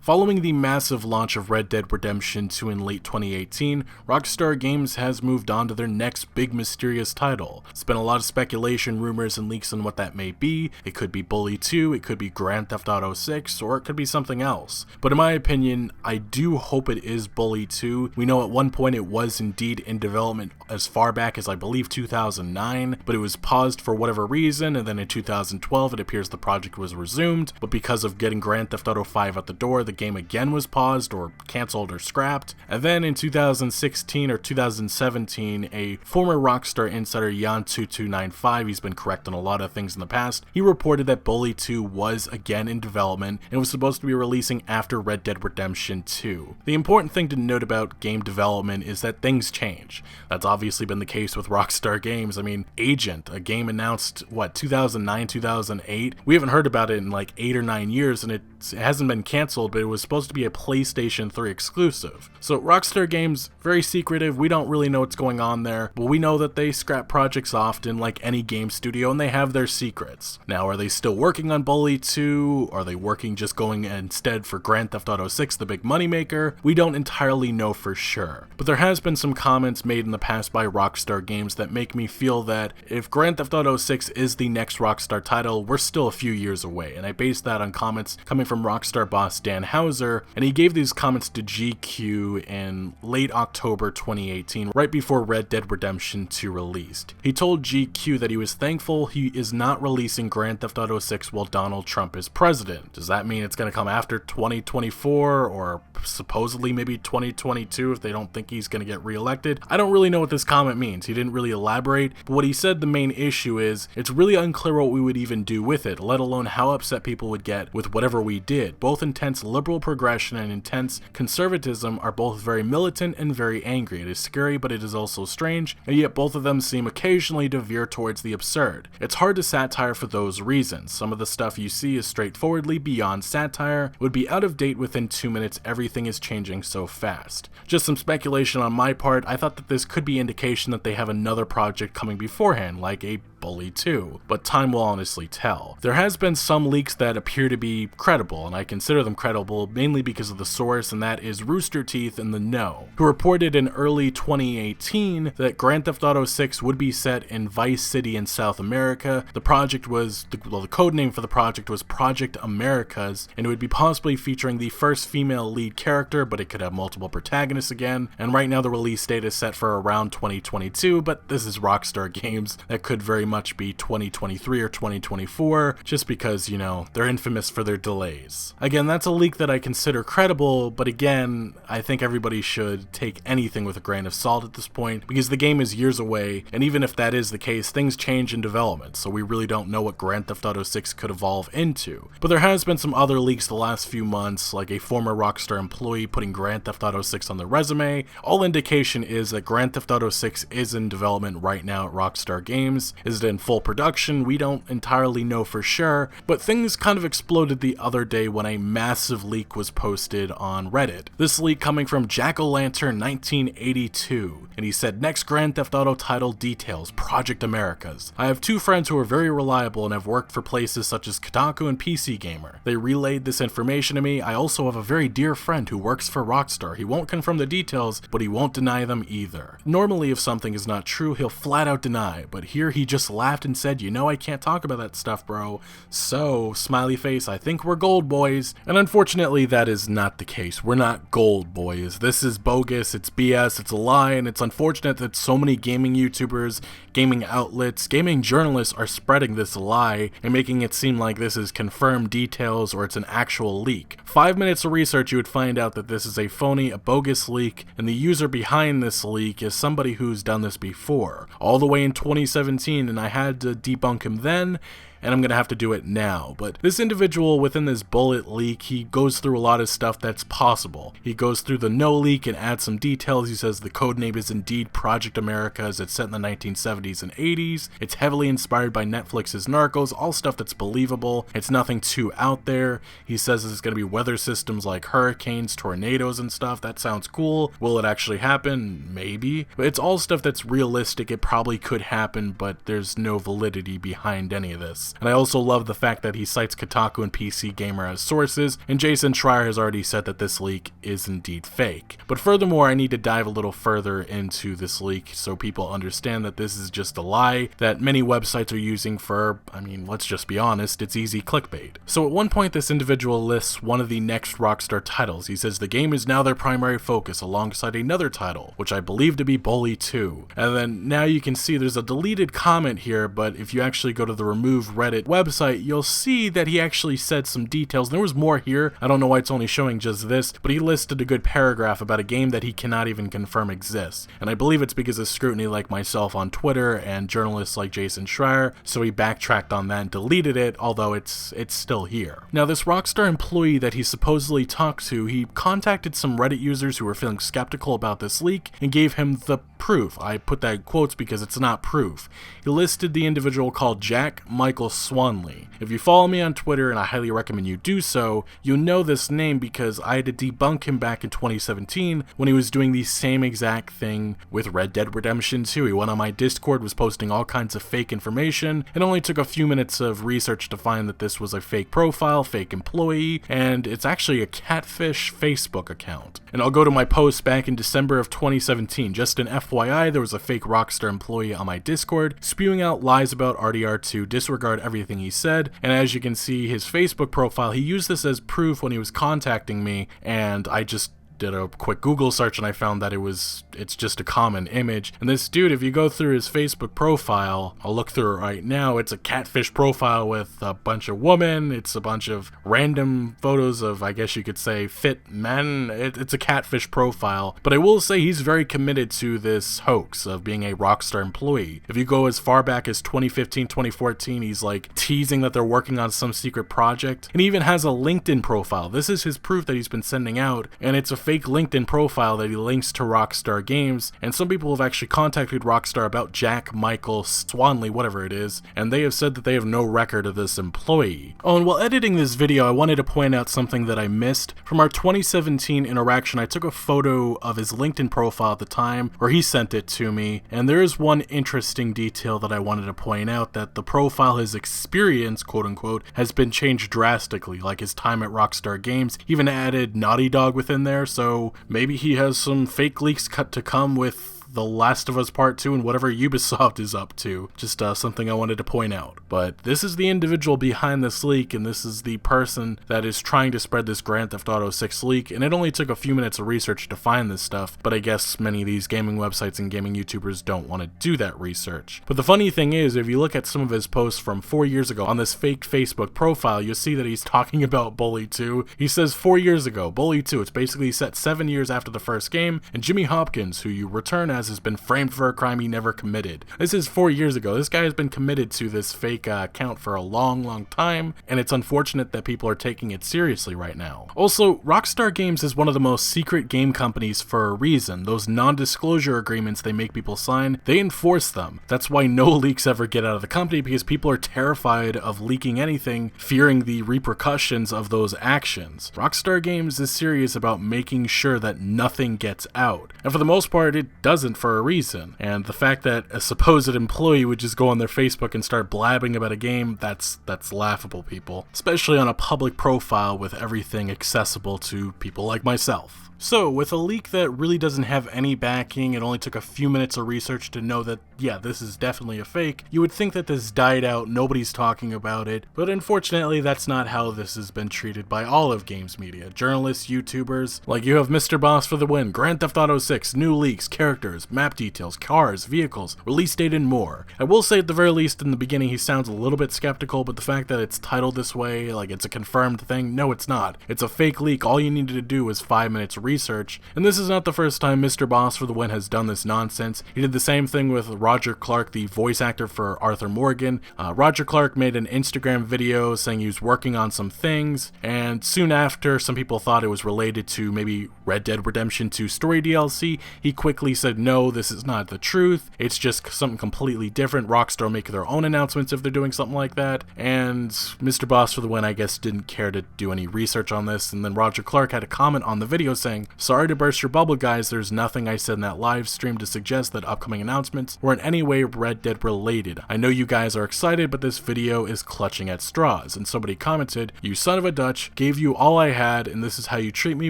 Following the massive launch of Red Dead Redemption 2 in late 2018, Rockstar Games has moved on to their next big mysterious title. It's been a lot of speculation, rumors, and leaks on what that may be. It could be Bully 2, it could be Grand Theft Auto 6, or it could be something else. But in my opinion, I do hope it is Bully 2. We know at one point it was indeed in development as far back as I believe 2009, but it was paused for whatever reason, and then in 2012 it appears the project was resumed, but because of getting Grand Theft Auto 5 at the door, the game again was paused or cancelled or scrapped. And then in 2016 or 2017, a former Rockstar insider, Jan2295, he's been correct on a lot of things in the past, he reported that Bully 2 was again in development and was supposed to be releasing after Red Dead Redemption 2. The important thing to note about game development is that things change. That's obviously been the case with Rockstar Games. I mean, Agent, a game announced, 2009, 2008? We haven't heard about it in like 8 or 9 years, and it hasn't been cancelled, but it was supposed to be a PlayStation 3 exclusive. So Rockstar Games, very secretive, we don't really know what's going on there, but we know that they scrap projects often like any game studio, and they have their secrets. Now, are they still working on Bully 2? Are they working just going instead for Grand Theft Auto 6, the big moneymaker? We don't entirely know for sure. But there has been some comments made in the past by Rockstar Games that make me feel that if Grand Theft Auto 6 is the next Rockstar title, we're still a few years away, and I base that on comments coming from Rockstar boss Dan Houser, and he gave these comments to GQ in late October 2018, right before Red Dead Redemption 2 released. He told GQ that he was thankful he is not releasing Grand Theft Auto 6 while Donald Trump is president. Does that mean it's going to come after 2024 or supposedly maybe 2022 if they don't think he's going to get reelected? I don't really know what this comment means. He didn't really elaborate, but what he said the main issue is it's really unclear what we would even do with it, let alone how upset people would get with whatever we did. Both intense liberal progression and intense conservatism are both very militant and very angry. It is scary, but it is also strange, and yet both of them seem occasionally to veer towards the absurd. It's hard to satire for those reasons. Some of the stuff you see is straightforwardly beyond satire, would be out of date within 2 minutes, everything is changing so fast. Just some speculation on my part, I thought that this could be indication that they have another project coming beforehand, like a Bully 2, but time will honestly tell. There has been some leaks that appear to be credible, and I consider them credible mainly because of the source, and that is Rooster Teeth in the Know, who reported in early 2018 that Grand Theft Auto 6 would be set in Vice City in South America. The project was, the code name for the project was Project Americas, and it would be possibly featuring the first female lead character, but it could have multiple protagonists again, and right now the release date is set for around 2022, but this is Rockstar Games. That could very much be 2023 or 2024, just because, you know, they're infamous for their delays. Again, that's a leak that I consider credible, but again, I think everybody should take anything with a grain of salt at this point, because the game is years away, and even if that is the case, things change in development, so we really don't know what Grand Theft Auto 6 could evolve into. But there has been some other leaks the last few months, like a former Rockstar employee putting Grand Theft Auto 6 on their resume. All indication is that Grand Theft Auto 6 is in development right now at Rockstar Games. Is it in full production? We don't entirely know for sure, but things kind of exploded the other day when a massive leak was posted on Reddit. This leak coming from Jack-O-Lantern 1982, and he said, next Grand Theft Auto title details, Project Americas. I have two friends who are very reliable and have worked for places such as Kotaku and PC Gamer. They relayed this information to me. I also have a very dear friend who works for Rockstar. He won't confirm the details, but he won't deny them either. Normally, if something is not true, he'll flat out deny, but here he just laughed and said, you know I can't talk about that stuff, bro. So, smiley face, I think we're gold boys. And unfortunately, that is not the case. We're not gold boys. This is bogus, it's BS, it's a lie, and it's unfortunate that so many gaming YouTubers, gaming outlets, gaming journalists are spreading this lie and making it seem like this is confirmed details or it's an actual leak. 5 minutes of research, you would find out that this is a phony, a bogus leak, and the user behind this leak is somebody who's done this before, all the way in 2017, and I had to debunk him then, and I'm gonna have to do it now. But this individual within this bullet leak, he goes through a lot of stuff that's possible. He goes through the no leak and adds some details. He says the codename is indeed Project Americas. It's set in the 1970s and 80s. It's heavily inspired by Netflix's Narcos, all stuff that's believable. It's nothing too out there. He says it's gonna be weather systems like hurricanes, tornadoes, and stuff. That sounds cool. Will it actually happen? Maybe. But it's all stuff that's realistic. It probably could happen, but there's no validity behind any of this. this. And I also love the fact that he cites Kotaku and PC Gamer as sources, and Jason Schreier has already said that this leak is indeed fake. But furthermore, I need to dive a little further into this leak so people understand that this is just a lie that many websites are using for, I mean, let's just be honest, it's easy clickbait. So at one point, this individual lists one of the next Rockstar titles. He says the game is now their primary focus alongside another title, which I believe to be Bully 2. And then now you can see there's a deleted comment here, but if you actually go to the Remove Reddit website, you'll see that he actually said some details. There was more here. I don't know why it's only showing just this, but he listed a good paragraph about a game that he cannot even confirm exists. And I believe it's because of scrutiny like myself on Twitter and journalists like Jason Schreier, so he backtracked on that and deleted it, although it's still here. Now, this Rockstar employee that he supposedly talked to, he contacted some Reddit users who were feeling skeptical about this leak and gave him the proof. I put that in quotes because it's not proof. He listed the individual called Jack Michael Swanley. If you follow me on Twitter, and I highly recommend you do so, you'll know this name because I had to debunk him back in 2017 when he was doing the same exact thing with Red Dead Redemption 2. He went on my Discord, was posting all kinds of fake information. It only took a few minutes of research to find that this was a fake profile, fake employee, and it's actually a catfish Facebook account. And I'll go to my post back in December of 2017. Just an FYI, there was a fake Rockstar employee on my Discord spewing out lies about RDR2, disregard everything he said, and as you can see, his Facebook profile, he used this as proof when he was contacting me, and I just did a quick Google search and I found that it's just a common image. And this dude, if you go through his Facebook profile, I'll look through it right now, it's a catfish profile with a bunch of women, it's a bunch of random photos of, I guess you could say, fit men. It's a catfish profile. But I will say he's very committed to this hoax of being a Rockstar employee. If you go as far back as 2015, 2014, he's like teasing that they're working on some secret project. And he even has a LinkedIn profile. This is his proof that he's been sending out, and it's a fake LinkedIn profile that he links to Rockstar Games, and some people have actually contacted Rockstar about Jack Michael Swanley, whatever it is, and they have said that they have no record of this employee. Oh, and while editing this video, I wanted to point out something that I missed. From our 2017 interaction, I took a photo of his LinkedIn profile at the time, or he sent it to me, and there is one interesting detail that I wanted to point out, that the profile, his experience, quote unquote, has been changed drastically, like his time at Rockstar Games, even added Naughty Dog within there, so maybe he has some fake leaks cut to come with The Last of Us Part 2 and whatever Ubisoft is up to. Just something I wanted to point out. But this is the individual behind this leak, and this is the person that is trying to spread this Grand Theft Auto 6 leak, and it only took a few minutes of research to find this stuff, but I guess many of these gaming websites and gaming YouTubers don't want to do that research. But the funny thing is, if you look at some of his posts from 4 years ago on this fake Facebook profile, you'll see that he's talking about Bully 2. He says 4 years ago, Bully 2, it's basically set 7 years after the first game, and Jimmy Hopkins, who you return as, has been framed for a crime he never committed. This is 4 years ago. This guy has been committed to this fake account for a long time, and it's unfortunate that people are taking it seriously right now. Also, Rockstar Games is one of the most secret game companies for a reason. Those non-disclosure agreements they make people sign, they enforce them. That's why no leaks ever get out of the company, because people are terrified of leaking anything, fearing the repercussions of those actions. Rockstar Games is serious about making sure that nothing gets out, and for the most part it doesn't for a reason. And the fact that a supposed employee would just go on their Facebook and start blabbing about a game, that's laughable, people. Especially on a public profile with everything accessible to people like myself. So, with a leak that really doesn't have any backing, it only took a few minutes of research to know that, yeah, this is definitely a fake, you would think that this died out, nobody's talking about it, but unfortunately that's not how this has been treated by all of games media. Journalists, YouTubers, like you have Mr. Boss for the win, Grand Theft Auto 6, new leaks, characters, map details, cars, vehicles, release date, and more. I will say at the very least in the beginning he sounds a little bit skeptical, but the fact that it's titled this way, like it's a confirmed thing, no it's not. It's a fake leak, all you needed to do was 5 minutes research, and this is not the first time Mr. Boss for the win has done this nonsense. He did the same thing with Roger Clark, the voice actor for Arthur Morgan. Roger Clark made an Instagram video saying he was working on some things, and soon after some people thought it was related to maybe Red Dead Redemption 2 story DLC. He quickly said no, this is not the truth, it's just something completely different. Rockstar make their own announcements if they're doing something like that, and Mr. Boss for the win I guess didn't care to do any research on this, and then Roger Clark had a comment on the video saying, "Sorry to burst your bubble guys, there's nothing I said in that live stream to suggest that upcoming announcements weren't in any way Red Dead related. I know you guys are excited, but this video is clutching at straws. And somebody commented, "You son of a Dutch, gave you all I had, and this is how you treat me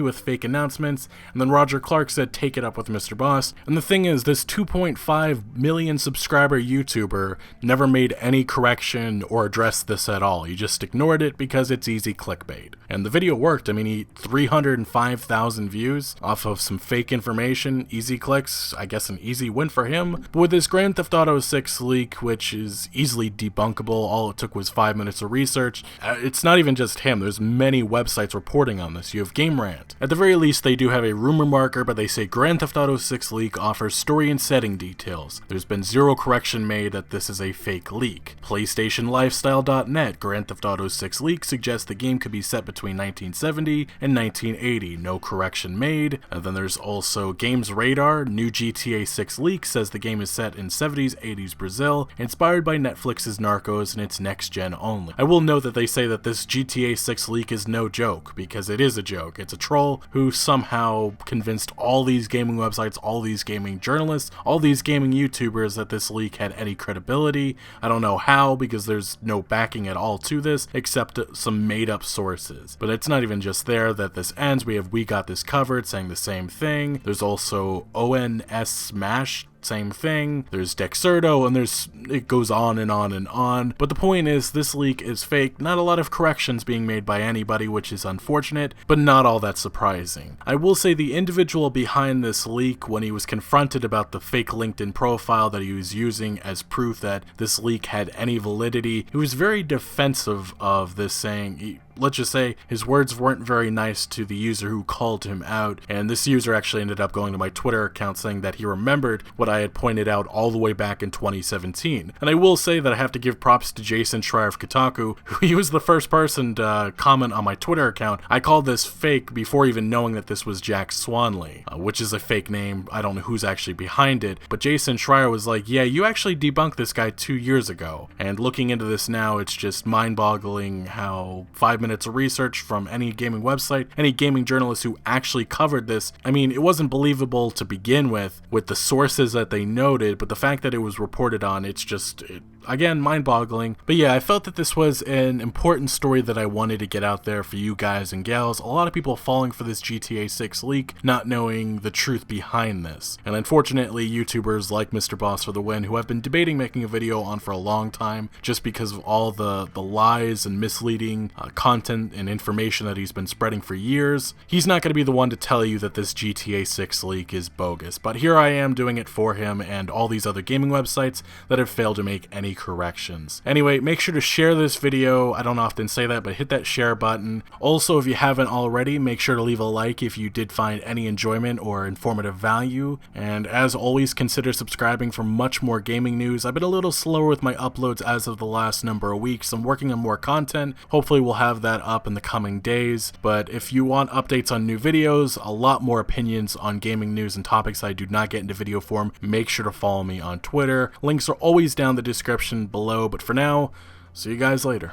with fake announcements." And then Roger Clark said, "Take it up with Mr. Boss." And the thing is, this 2.5 million subscriber YouTuber never made any correction or addressed this at all. He just ignored it because it's easy clickbait. And the video worked. I mean, he 305,000 views off of some fake information, easy clicks, I guess an easy win for him. But with this Grand Theft Auto 6 leak, which is easily debunkable, all it took was 5 minutes of research. It's not even just him, there's many websites reporting on this. You have Game Rant. At the very least, they do have a rumor marker, but they say Grand Theft Auto 6 leak offers story and setting details. There's been zero correction made that this is a fake leak. PlayStationLifestyle.net, Grand Theft Auto 6 leak suggests the game could be set between 1970 and 1980. No correction made. And then there's also Games Radar, new GTA 6 leak says the game is set in 70s, 80s Brazil, inspired by Netflix's Narcos and it's next gen only. I will note that they say that this GTA 6 leak is no joke, because it is a joke. It's a troll who somehow convinced all these gaming websites, all these gaming journalists, all these gaming YouTubers that this leak had any credibility. I don't know how, because there's no backing at all to this, except some made up sources. But it's not even just there that this ends. We have We Got This Covered saying the same thing. There's also ONS Smash, same thing. There's Dexerto, and it goes on and on and on. But the point is, this leak is fake. Not a lot of corrections being made by anybody, which is unfortunate, but not all that surprising. I will say the individual behind this leak, when he was confronted about the fake LinkedIn profile that he was using as proof that this leak had any validity, he was very defensive of this, saying, let's just say his words weren't very nice to the user who called him out, and this user actually ended up going to my Twitter account saying that he remembered what I had pointed out all the way back in 2017. And I will say that I have to give props to Jason Schreier of Kotaku, who he was the first person to comment on my Twitter account. I called this fake before even knowing that this was Jack Swanley, which is a fake name. I don't know who's actually behind it, but Jason Schreier was like, "Yeah, you actually debunked this guy 2 years ago." And looking into this now, it's just mind-boggling how 5 minutes of research from any gaming website, any gaming journalist who actually covered this, I mean, it wasn't believable to begin with the sources that they noted, but the fact that it was reported on, it's just, again, mind-boggling. But yeah, I felt that this was an important story that I wanted to get out there for you guys and gals. A lot of people falling for this GTA 6 leak, not knowing the truth behind this. And unfortunately, YouTubers like Mr. Boss for the Win, who I've been debating making a video on for a long time, just because of all the lies and misleading content and information that he's been spreading for years, he's not going to be the one to tell you that this GTA 6 leak is bogus. But here I am doing it for him and all these other gaming websites that have failed to make any corrections. Anyway, make sure to share this video. I don't often say that, but hit that share button. Also, if you haven't already, make sure to leave a like if you did find any enjoyment or informative value. And as always, consider subscribing for much more gaming news. I've been a little slower with my uploads as of the last number of weeks. I'm working on more content. Hopefully we'll have that up in the coming days. But if you want updates on new videos, a lot more opinions on gaming news and topics I do not get into video form, make sure to follow me on Twitter. Links are always down in the description below, but for now, see you guys later.